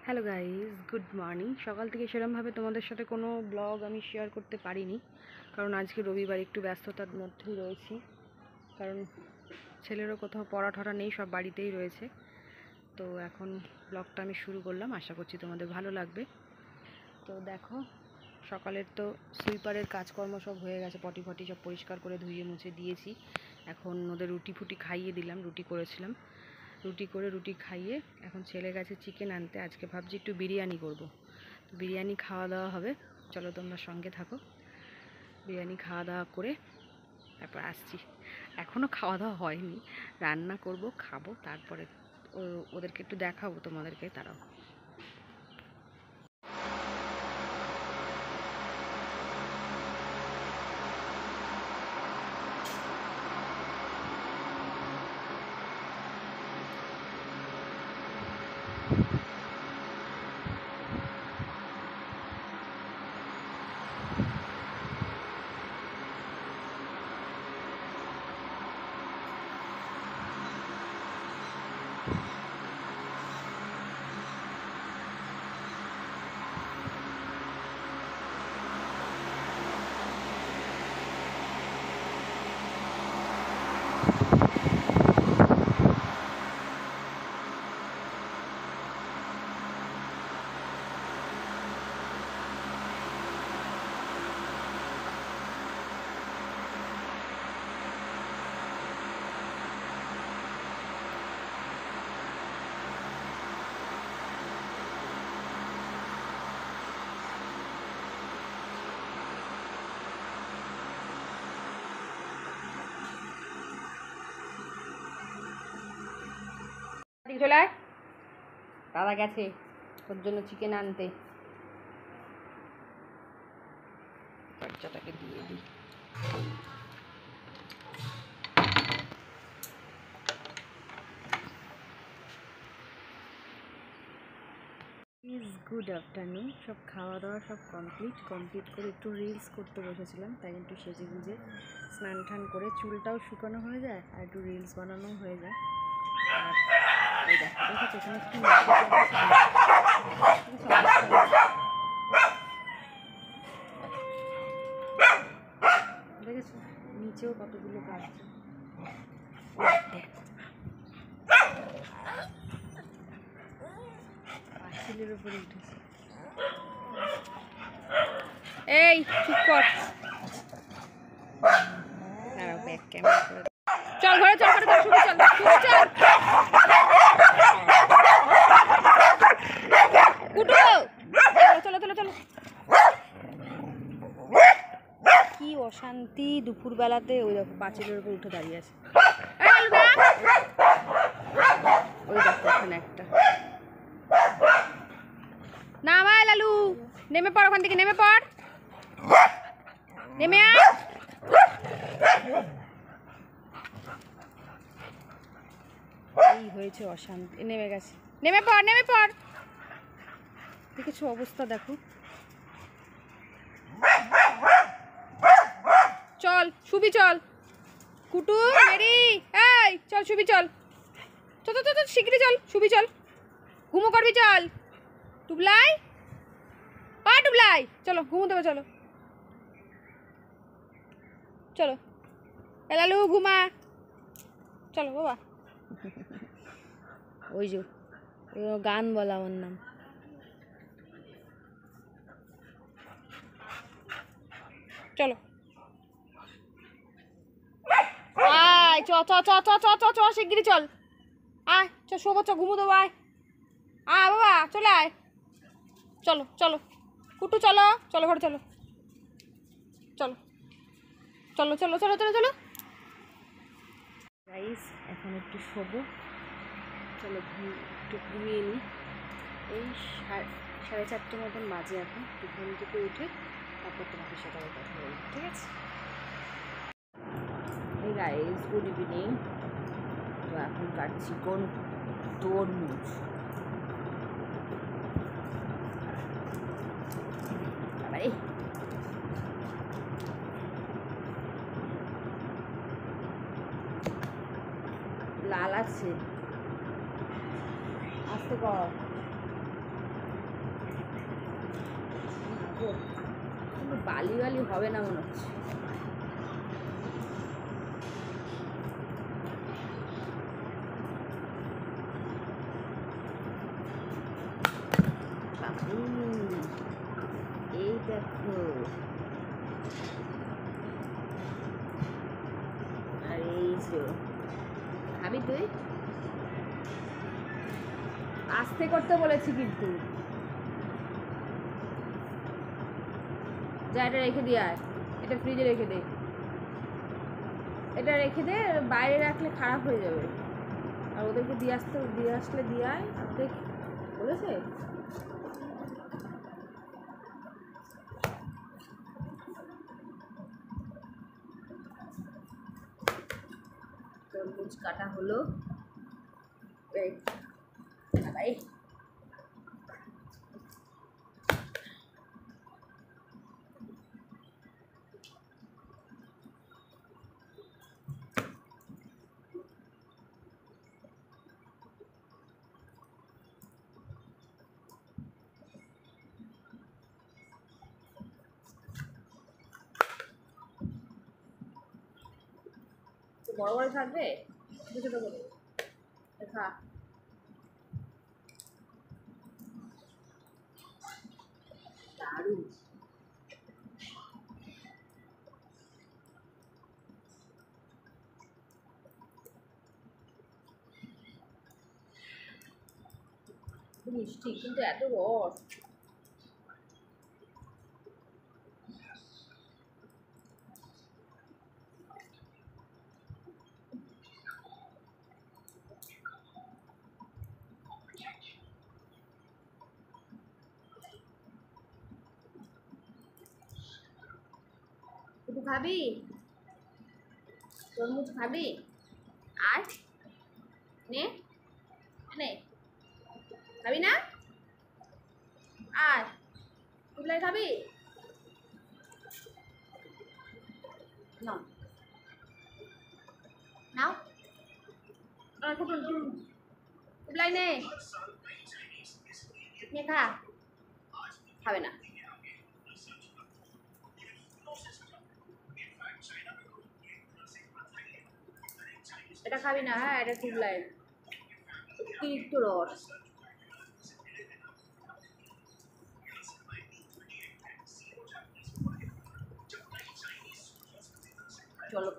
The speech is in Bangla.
Hello guys, good morning. সকাল থেকে সেরকমভাবে তোমাদের সাথে কোনো ব্লগ আমি শেয়ার করতে পারিনি, কারণ আজকে রবিবার একটু ব্যস্ততার মধ্যেই রয়েছি। কারণ ছেলেরও কোথাও পড়া ঠড়া নেই, সব বাড়িতেই রয়েছে। তো এখন ব্লগটা আমি শুরু করলাম, আশা করছি তোমাদের ভালো লাগবে। তো দেখো, সকালের তো সুইপারের কাজকর্ম সব হয়ে গেছে, পটি ফটি সব পরিষ্কার করে ধুয়ে মুছে দিয়েছি। এখন ওদের রুটি ফুটি খাইয়ে দিলাম, রুটি করেছিলাম, রুটি খাইয়ে এখন ছেলে গেছে চিকেন আনতে। আজকে ভাবছি একটু বিরিয়ানি করব, তো বিরিয়ানি খাওয়া দাওয়া হবে। চলো তোমরা সঙ্গে থাকো, বিরিয়ানি খাওয়া দাওয়া করে তারপর আসছি। এখনও খাওয়া দাওয়া হয়নি, রান্না করব, খাবো, তারপরে ওদেরকে একটু দেখাবো তোমাদেরকে। তারাও চলে আয়, দাদা গেছে তোর জন্য চিকেন আনতে। বাচ্চাটাকে দিয়ে দিই। Good afternoon. সব খাওয়া দাওয়া সব কমপ্লিট করে একটু রিলস করতে বসেছিলাম, তাই একটু সেজে গুজে স্নান টান করে চুলটাও শুকানো হয়ে যায় আর একটু রিলস বানানো হয়ে যায়। আর এই দেখো এখানে একটু দেখেছো নিচেও কতগুলো গাছ, পাঁচিলের উপরে উঠেছে। এই চুপ কর, ব্যাক ক্যামেরা করে চল ঘরে, চল ঘরে, চল শুরু, চল শুরু, চল কুটু, চলো চলো চলো। কি অশান্তি দুপুরবেলাতে। ওই দেখো পাঁচিলের উপর উঠে দাঁড়িয়ে আছে। ওই দেখো ওখানে একটা। নামায় লালু, নেমে পড় ওখান থেকে, নেমে পড়, নেমে আয়। এই হয়েছে অশান্তি, নেমে গেছে, নেমে পড়, নেমে পড়। দেখেছো অবস্থা, দেখো। চল শুবি, চল কুটু মেরি, এই চল শুবি, চল চল চল চল শিগগিরি চল শুবি, চল ঘুমো করবি, চল টুবলাই, টুবলাই চলো ঘুমো দেবে, চলো চলো লালু ঘুমা, চলো বাবা। ওই যে গান বলা ওর নাম। চলো আয়, চ চ চ চ চ চ চ শিগগিরি চল, আয় চ শোবো, চ ঘুমো দেবো, আয় বাবা চলে আয়, চলো চলো কুটু, চলো চলো ঘরে, চলো চলো চলো চলো চলো চলো চলো গাইস, এখন একটু শোবো, চলো একটু ঘুমিয়ে নিই। এই 4:30 মতন বাজে এখন। একটু ঘুম থেকে উঠে তারপর তোমাদের সাথে আবার কথা বলবো, ঠিক আছে? এই গাইস, গুড ইভিনিং। তো এখন কাটছি কোন তরমুজ। লাল আছে, আস্তে কর। রাখবো, কিন্তু বালি বালি হবে না মনে হচ্ছে। এই দেখো, আর এই যে খাবি তুই? আস্তে করতে বলেছি কিন্তু। যা এটা রেখে দিয়ে আয়, এটা ফ্রিজে রেখে দে, এটা রেখে দে, বাইরে রাখলে খারাপ হয়ে যাবে। আর ওদেরকে দিয়ে আসলে দিয়ে আয়। আর দেখ বলেছে তরমুজ কাটা হলো। ভাই বড় বড় থাকবে, ছোটো ছোটো করে খা। দারুণ। মিষ্টি কিন্তু এত রস। একটু খাবি? তরমুজ খাবি? আর নে নে, খাবি না? আর টুকলাই খাবি? নাও নাও, টুকলাই নে, নে খা। খাবে না? এটা খাবি না? হ্যাঁ, এটা টুকলাই, অতিরিক্ত রস। চলো।